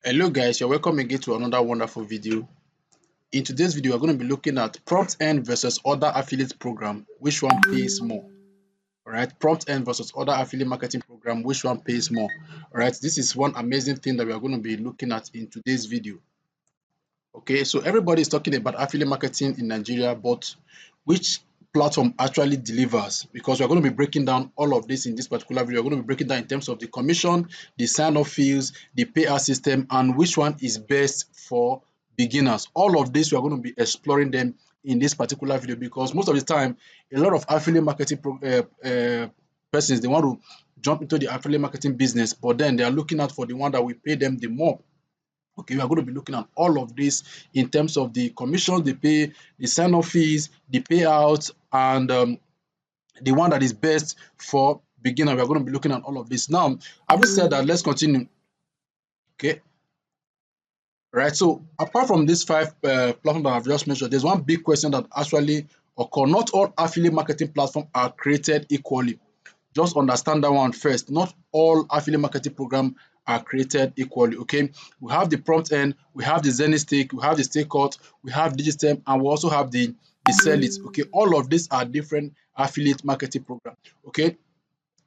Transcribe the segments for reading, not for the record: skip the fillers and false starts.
Hello guys, you're welcome again to another wonderful video. In today's video, we're going to be looking at PromptEarn versus other affiliate program. Which one pays more? All right, PromptEarn versus other affiliate marketing program. Which one pays more? All right, this is one amazing thing that we are going to be looking at in today's video. Okay, so everybody is talking about affiliate marketing in Nigeria, but which platform actually delivers? Because we're going to be breaking down all of this in this particular video. We're going to be breaking down in terms of the commission, the sign-up fees, the payout system, and which one is best for beginners. All of this, we are going to be exploring them in this particular video because most of the time, a lot of affiliate marketing persons, they want to jump into the affiliate marketing business, but then they are looking out for the one that will pay them the more. Okay, we are going to be looking at all of this in terms of the commissions they pay, the sign-up fees, the payouts, and the one that is best for beginner. We are going to be looking at all of this. Now, having said that, let's continue. Okay, right. So, apart from these five platforms that I've just mentioned, there's one big question that actually occur. Not all affiliate marketing platforms are created equally. Just understand that one first. Not all affiliate marketing programs are created equally. Okay, we have the PromptEarn, we have the ZenithStake, we have the Stakecut, we have Digistem, and we also have the Selliith. Okay, all of these are different affiliate marketing programs. Okay,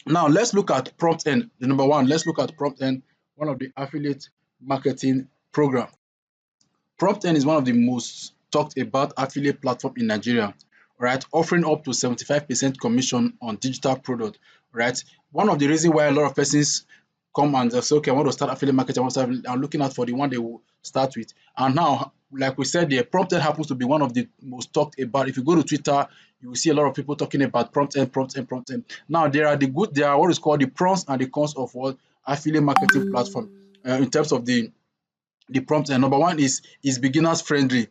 now let's look at PromptEarn. The number one, let's look at PromptEarn, one of the affiliate marketing program. PromptEarn is one of the most talked about affiliate platform in Nigeria, right? Offering up to 75% commission on digital product, right? One of the reasons why a lot of persons come and say, okay, I want to start affiliate marketing, I'm looking out for the one they will start with. And now, like we said, the PromptEarn happens to be one of the most talked about. If you go to Twitter, you will see a lot of people talking about PromptEarn. Now, there are what is called the pros and the cons of what affiliate marketing platform in terms of the PromptEarn. Number one is beginners friendly.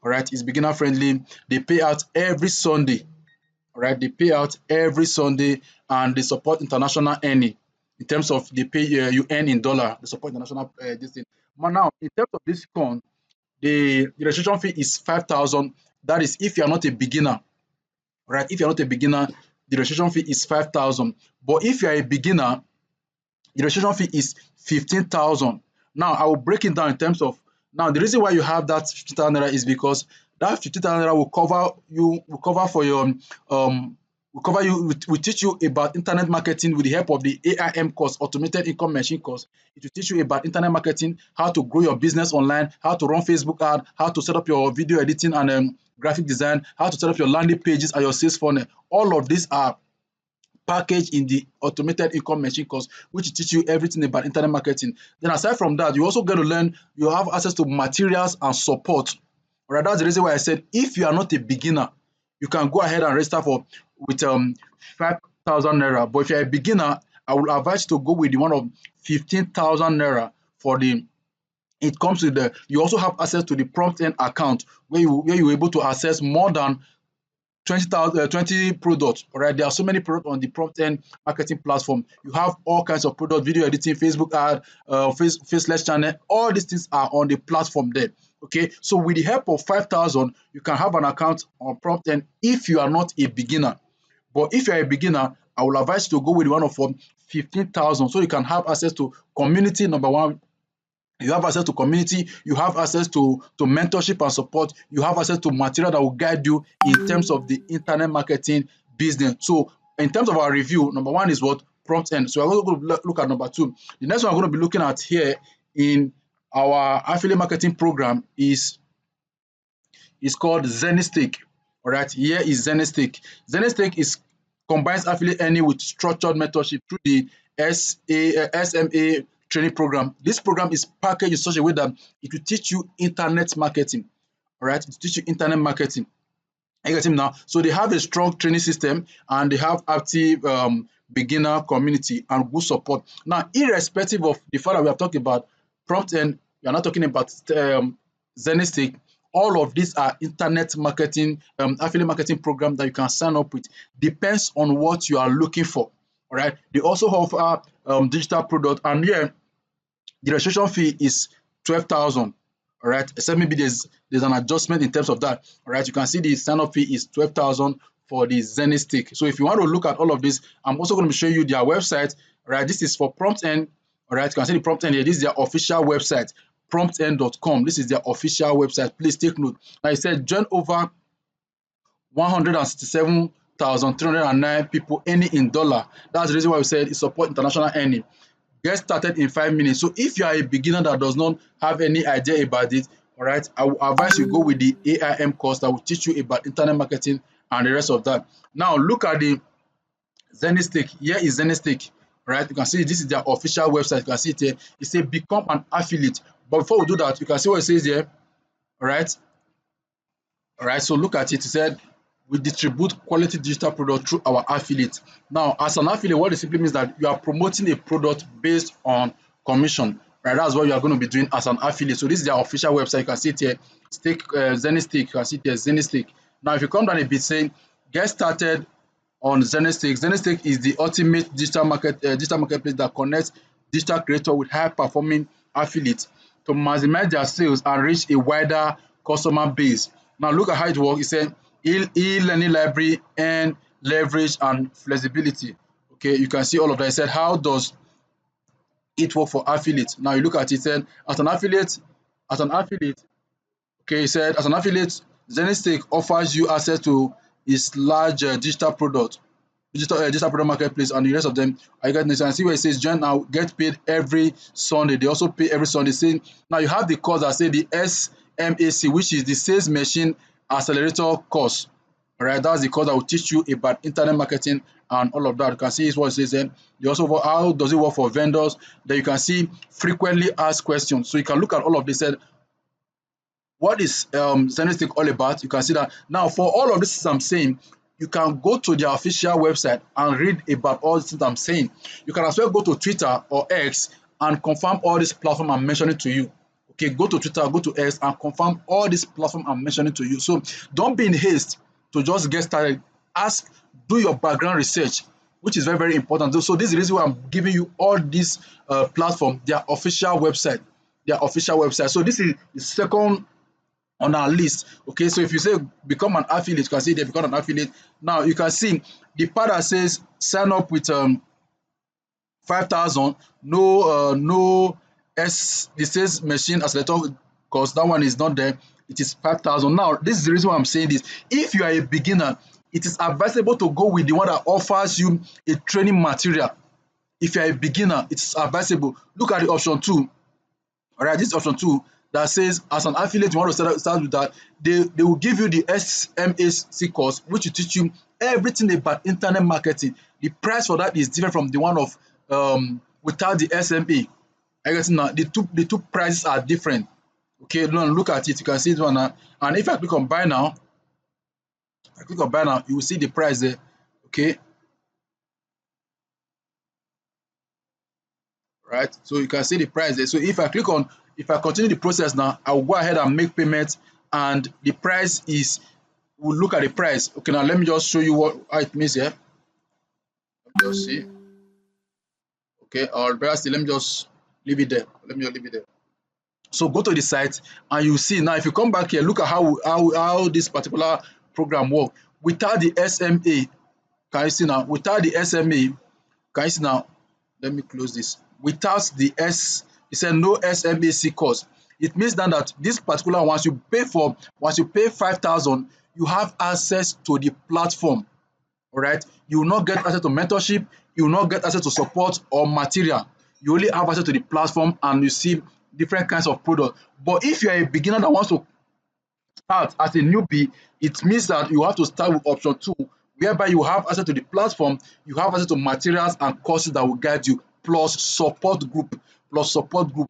All right, it's beginner friendly. They pay out every Sunday. All right, they pay out every Sunday, and they support international earning. In terms of they pay you earn in dollar, they support international this thing. But now, in terms of this con, the registration fee is 5,000. That is if you are not a beginner. Right, if you're not a beginner, the registration fee is 5,000. But if you are a beginner, the registration fee is 15,000. Now, I will break it down in terms of now the reason why you have that 50,000 naira is because that 50,000 naira will cover you, will cover for your will cover you, will teach you about internet marketing with the help of the AIM course, automated income machine course. It will teach you about internet marketing, how to grow your business online, how to run Facebook ad, how to set up your video editing and graphic design, how to set up your landing pages and your sales funnel. All of these are package in the automated income machine course, which teach you everything about internet marketing. Then aside from that, you also get to learn, you have access to materials and support. All right, that's the reason why I said if you are not a beginner, you can go ahead and register for with 5,000 naira. But if you're a beginner, I will advise you to go with the one of 15,000 naira for the it comes with the you also have access to the PromptEarn account where you're able to access more than 20 products. All right, there are so many products on the PromptEarn marketing platform. You have all kinds of products, video editing, Facebook ad, faceless channel. All these things are on the platform there. Okay, so with the help of 5,000, you can have an account on PromptEarn if you are not a beginner. But if you're a beginner, I will advise you to go with one of 15,000 so you can have access to community. Number one, you have access to community, you have access to mentorship and support, you have access to material that will guide you in terms of the internet marketing business. So in terms of our review, number one is what PromptEarn. So we're going to look at number two. The next one we're going to be looking at here in our affiliate marketing program is called ZenithStake. All right, here is ZenithStake. ZenithStake is combines affiliate earning with structured mentorship through the SMA training program. This program is packaged in such a way that it will teach you internet marketing. All right, it will teach you internet marketing. You get him now. So they have a strong training system and they have active beginner community and good support. Now, irrespective of the fact that we are talking about PromptEarn, we are not talking about ZenithStake. All of these are internet marketing, affiliate marketing program that you can sign up with. Depends on what you are looking for. All right. They also offer digital product, and yeah, the registration fee is 12,000. All right. Except maybe there's an adjustment in terms of that. All right. You can see the sign up fee is 12,000 for the ZenithStake. So if you want to look at all of this, I'm also going to be showing you their website. All right. This is for PromptEarn. All right, you can see the PromptEarn here. This is their official website, promptearn.com. This is their official website. Please take note. Now it said join over 167,309 people earning in dollar. That's the reason why we said it support international earning. Get started in 5 minutes. So if you are a beginner that does not have any idea about it, all right, I will advise you go with the AIM course that will teach you about internet marketing and the rest of that. Now look at the ZenithStake. Here is ZenithStake. Right, you can see this is their official website. You can see it here. It says become an affiliate. But before we do that, you can see what it says here. All right. All right. So look at it. It said we distribute quality digital product through our affiliate. Now, as an affiliate, what it simply means that you are promoting a product based on commission. Right, that's what you are going to be doing as an affiliate. So this is their official website. You can see it here. ZenithStake. You can see it here. ZenithStake. Now, if you come down a bit, saying get started on ZenithStake. ZenithStake is the ultimate digital marketplace that connects digital creators with high-performing affiliates to maximize their sales and reach a wider customer base. Now look at how it works. It said e-learning library and leverage and flexibility. Okay, you can see all of that. It said how does it work for affiliates? Now you look at it. It said as an affiliate, okay, it said as an affiliate, ZenithStake offers you access to its large digital product marketplace and the rest of them. I get this and see where it says join now, get paid every Sunday. They also pay every Sunday. Saying now you have the course that say the SMAC, which is the Sales Machine Accelerator course. All right, that's the course that will teach you about internet marketing and all of that. You can see what it says then. They also how does it work for vendors. Then you can see frequently asked questions. So you can look at all of this. Said what is ZenithStake all about? You can see that now for all of this I'm saying, you can go to their official website and read about all the things I'm saying. You can as well go to Twitter or X and confirm all these platforms I'm mentioning to you. Okay, go to Twitter, go to X and confirm all these platforms I'm mentioning to you. So don't be in haste to just get started. Ask, do your background research, which is very, very important. So this is the reason why I'm giving you all these platforms, their official website. So this is the second on our list. Okay, so if you say become an affiliate, you can see they become an affiliate. Now you can see the part that says sign up with 5,000, no the sales machine accelerator cost, that one is not there. It is 5,000. Now this is the reason why I'm saying this. If you are a beginner, it is advisable to go with the one that offers you a training material. If you are a beginner, it's advisable. Look at the option 2. All right, this is option 2 that says as an affiliate you want to start with that. They will give you the SMAC course, which will teach you everything about internet marketing. The price for that is different from the one of without the SMA. I guess now the two prices are different. Okay, now look at it. You can see this one now. And if I click on buy now, you will see the price there. Okay. Right, so you can see the price there. So if I continue the process now, I will go ahead and make payment, and the price is, we'll look at the price. Okay, now let me just show you how it means here. Let me just see. Okay, or better still, let me just leave it there. So go to the site and you see now. If you come back here, look at how this particular program works without the SMA. Can you see now? Without the SMA, can you see now? Let me close this. Without the it said no SMAC cost. It means then that this particular once you pay 5,000, you have access to the platform. All right, you will not get access to mentorship, you will not get access to support or material. You only have access to the platform and you see different kinds of products. But if you are a beginner that wants to start as a newbie, it means that you have to start with option 2, whereby you have access to the platform, you have access to materials and courses that will guide you, plus support group,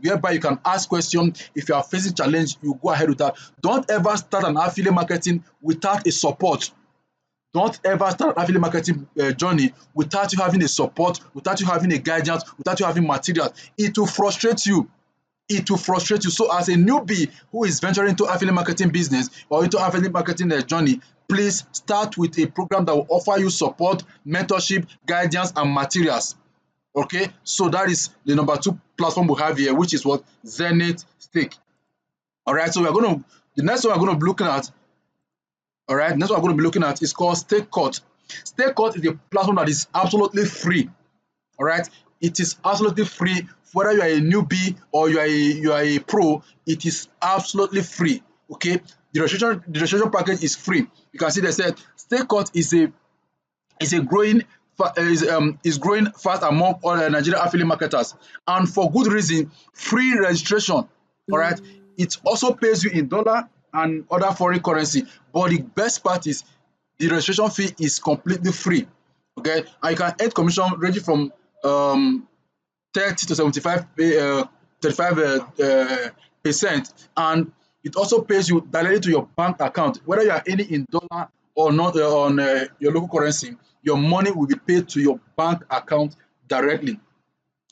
whereby you can ask questions. If you are facing challenge, you go ahead with that. Don't ever start an affiliate marketing without a support. Don't ever start an affiliate marketing journey without you having a support, without you having a guidance, without you having materials. It will frustrate you. So as a newbie who is venturing into affiliate marketing business or into affiliate marketing journey, please start with a program that will offer you support, mentorship, guidance and materials. Okay, so that is the number 2 platform we have here, which is what? ZenithStake. All right, so the next one we're going to be looking at, all right, next one we're going to be looking at is called Stakecut. Stakecut is a platform that is absolutely free. All right, it is absolutely free whether you are a newbie or you are a pro, it is absolutely free. Okay, the registration package is free. You can see they said Stakecut is a growing is growing fast among all Nigerian affiliate marketers, and for good reason. Free registration, all right. It also pays you in dollar and other foreign currency, but the best part is the registration fee is completely free. Okay, and you can earn commission ranging from 30 to 75 35 percent, and it also pays you directly to your bank account, whether you are earning in dollar or not on your local currency. Your money will be paid to your bank account directly.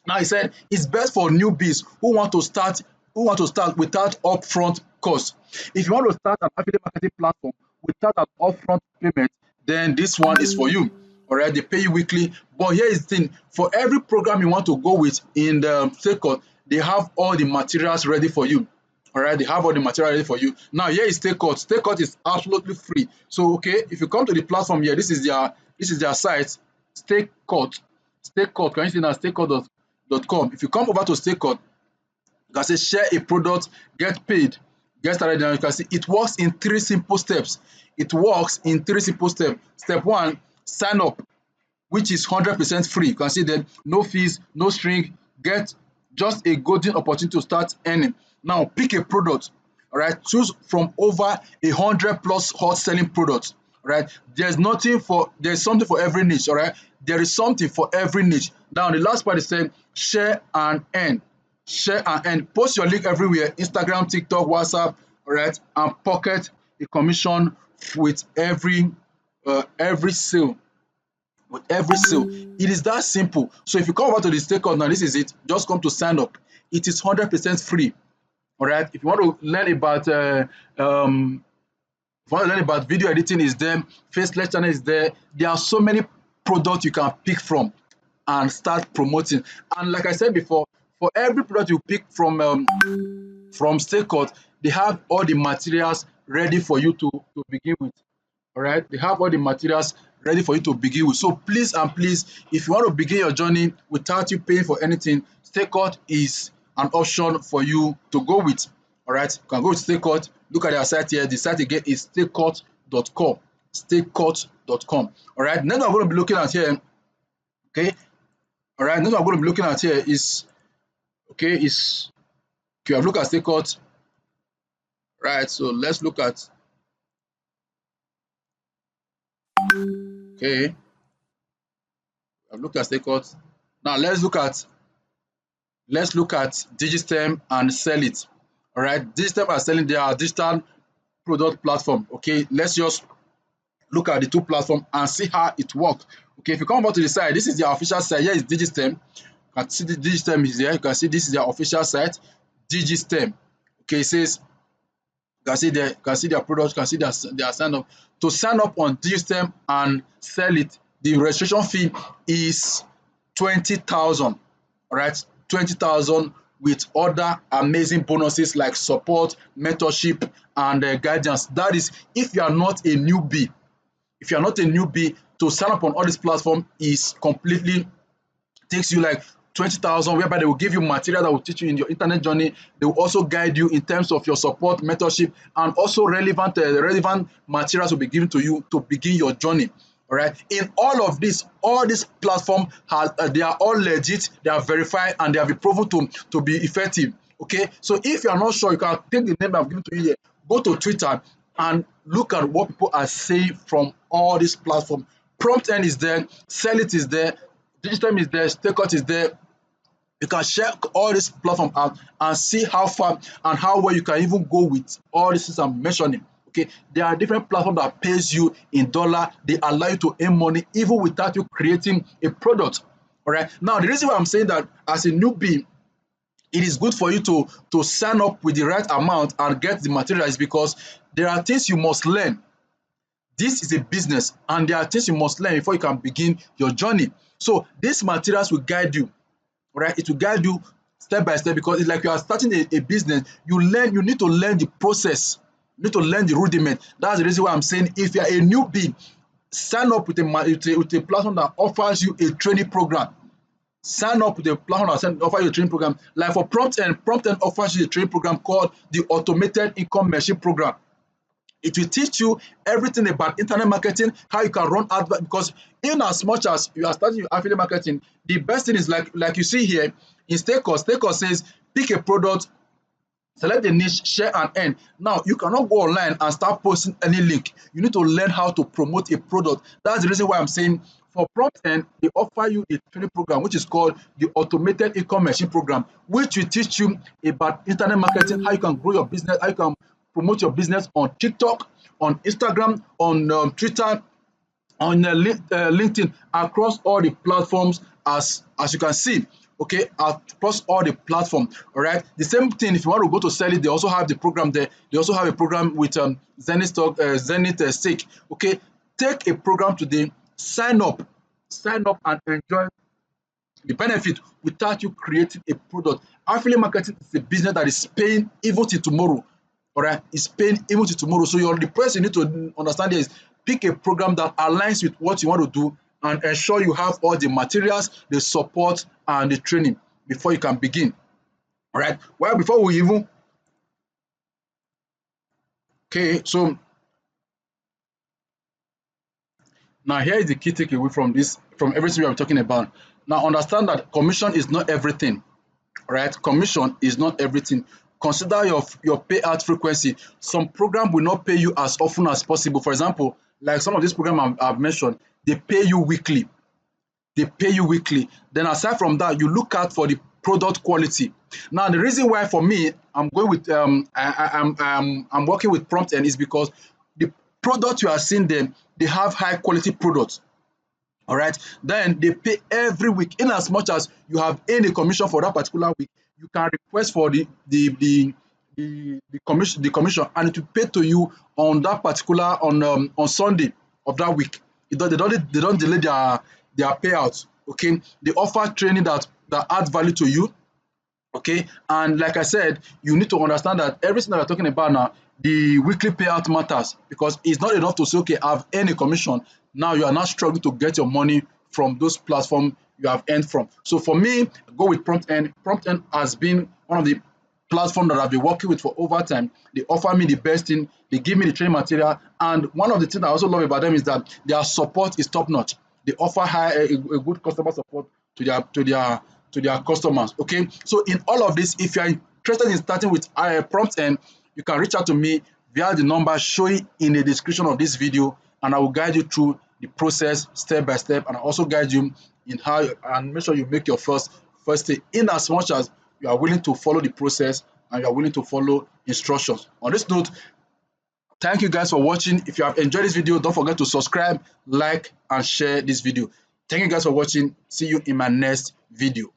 Now he said it's best for newbies who want to start without upfront cost. If you want to start an affiliate marketing platform without an upfront payment, then this one is for you. All right, they pay you weekly. But here is the thing: for every program you want to go with in the Stakecut, they have all the materials ready for you. All right, they have all the material ready for you. Now here is Stakecut. Stakecut is absolutely free. So okay, if you come to the platform here, this is their site, Stakecut. Stakecut, can you see now? Stakecut.com. If you come over to Stakecut, you can say share a product, get paid, get started. Now you can see it works in 3 simple steps. It works in 3 simple steps. Step one, sign up, which is 100% free. You can see that no fees, no string, get just a golden opportunity to start earning. Now pick a product, all right, choose from over 100 plus hot selling products. All right, there's something for every niche. All right, there is something for every niche. Now the last part is saying share and earn. Share and earn. Post your link everywhere: Instagram, TikTok, WhatsApp, all right, and pocket a commission with every sale. With every sale, it is that simple. So if you come over to the Stakeout now, this is it. Just come to sign up. It is 100% free. All right. If you want to learn about video editing, is there. Faceless channel is there. There are so many products you can pick from and start promoting. And like I said before, for every product you pick from Stakeout, they have all the materials ready for you to begin with. All right, they have all the materials ready for you to begin with. So please and please, if you want to begin your journey without you paying for anything, Stakecut is an option for you to go with. All right, you can go with Stakecut. Look at their site here. The site again is stakecut.com. Stakecut.com. All right, next I'm going to be looking at here. Okay, all right, next I'm going to be looking at here is you have looked at Stakecut. Right, so let's look at. Okay, I've looked at Stakecut. Now let's look at Digistem and Selliith. All right, Digistem and Selliith, they are digital product platform. Okay, let's just look at the two platforms and see how it works. Okay, if you come over to the site, this is their official site. Here is Digistem. You can see the Digistem is there. You can see this is their official site, Digistem. Okay, it says you can see their products, you can see their sign up. To sign up on Digistem and Selliith, the registration fee is 20,000. All right, 20,000 with other amazing bonuses like support, mentorship, and guidance. That is, if you are not a newbie. If you are not a newbie, to sign up on all these platforms is completely takes you like 20,000, whereby they will give you material that will teach you in your internet journey. They will also guide you in terms of your support, mentorship, and also relevant materials will be given to you to begin your journey. All right. In all of this, all these platforms they are all legit, they are verified, and they have been proven to be effective. Okay. So if you are not sure, you can take the name I've given to you here. Go to Twitter and look at what people are saying from all these platforms. PromptEarn is there, Selliith is there, Digistem is there, Stakecut is there. You can check all these platforms out and see how far and how well you can even go with all these things I'm mentioning. Okay, there are different platforms that pays you in dollar. They allow you to earn money even without you creating a product. All right. Now, the reason why I'm saying that as a newbie, it is good for you to sign up with the right amount and get the material is because there are things you must learn. This is a business, and there are things you must learn before you can begin your journey. So these materials will guide you. All right, it will guide you step by step because it's like you are starting a business. You need to learn the process. You need to learn the rudiment. That's the reason why I'm saying if you are a newbie, sign up with a platform that offers you a training program. sign up with the platform that offer you a training program. Like for PromptEarn offers you a training program called the Automated Income Machine Program. It will teach you everything about internet marketing, how you can run advert. Because in as much as you are starting your affiliate marketing, the best thing is like you see here in Stakecut says pick a product, select the niche, share and earn. Now you cannot go online and start posting any link. You need to learn how to promote a product. That's the reason why I'm saying for PromptEarn, they offer you a training program which is called the Automated Income Machine Program, which will teach you about internet marketing, how you can grow your business, how you can promote your business on TikTok, on Instagram, on Twitter, on LinkedIn, across all the platforms as you can see. Okay, across all the platform. All right, the same thing if you want to go to Selliith, they also have the program there. They also have a program with ZenithStake. Okay, take a program today, sign up and enjoy the benefit without you creating a product. Affiliate marketing is a business that is paying even till tomorrow. All right, it's paying even till tomorrow. So the person you need to understand is pick a program that aligns with what you want to do and ensure you have all the materials, the support, and the training before you can begin. All right. Well, before we even so now here is the key takeaway from everything we are talking about. Now understand that commission is not everything. All right, commission is not everything. Consider your payout frequency. Some program will not pay you as often as possible. For example, like some of these programs I've mentioned, they pay you weekly. Then aside from that, you look out for the product quality. Now the reason why for me I'm going with I'm working with PromptEarn is because the product you are seeing them, they have high quality products. All right, then they pay every week. In as much as you have any commission for that particular week, you can request for the commission and it will pay to you on that particular on Sunday of that week. They don't delay their payouts. Okay, they offer training that adds value to you. Okay, and like I said, you need to understand that everything that we're talking about now, the weekly payout matters, because it's not enough to say, okay, I've earned a commission. Now you are not struggling to get your money from those platforms you have earned from. So for me, go with PromptEarn. PromptEarn has been one of the platforms that I've been working with for over time. They offer me the best thing, they give me the training material, and one of the things I also love about them is that their support is top notch. They offer a good customer support to their customers. Okay, so in all of this, if you are interested in starting with PromptEarn, you can reach out to me via the number showing in the description of this video, and I will guide you through the process step by step, and I also guide you in how and make sure you make your first step, in as much as you are willing to follow the process and you are willing to follow instructions. On this note, thank you guys for watching. If you have enjoyed this video, don't forget to subscribe, like, and share this video. Thank you guys for watching. See you in my next video.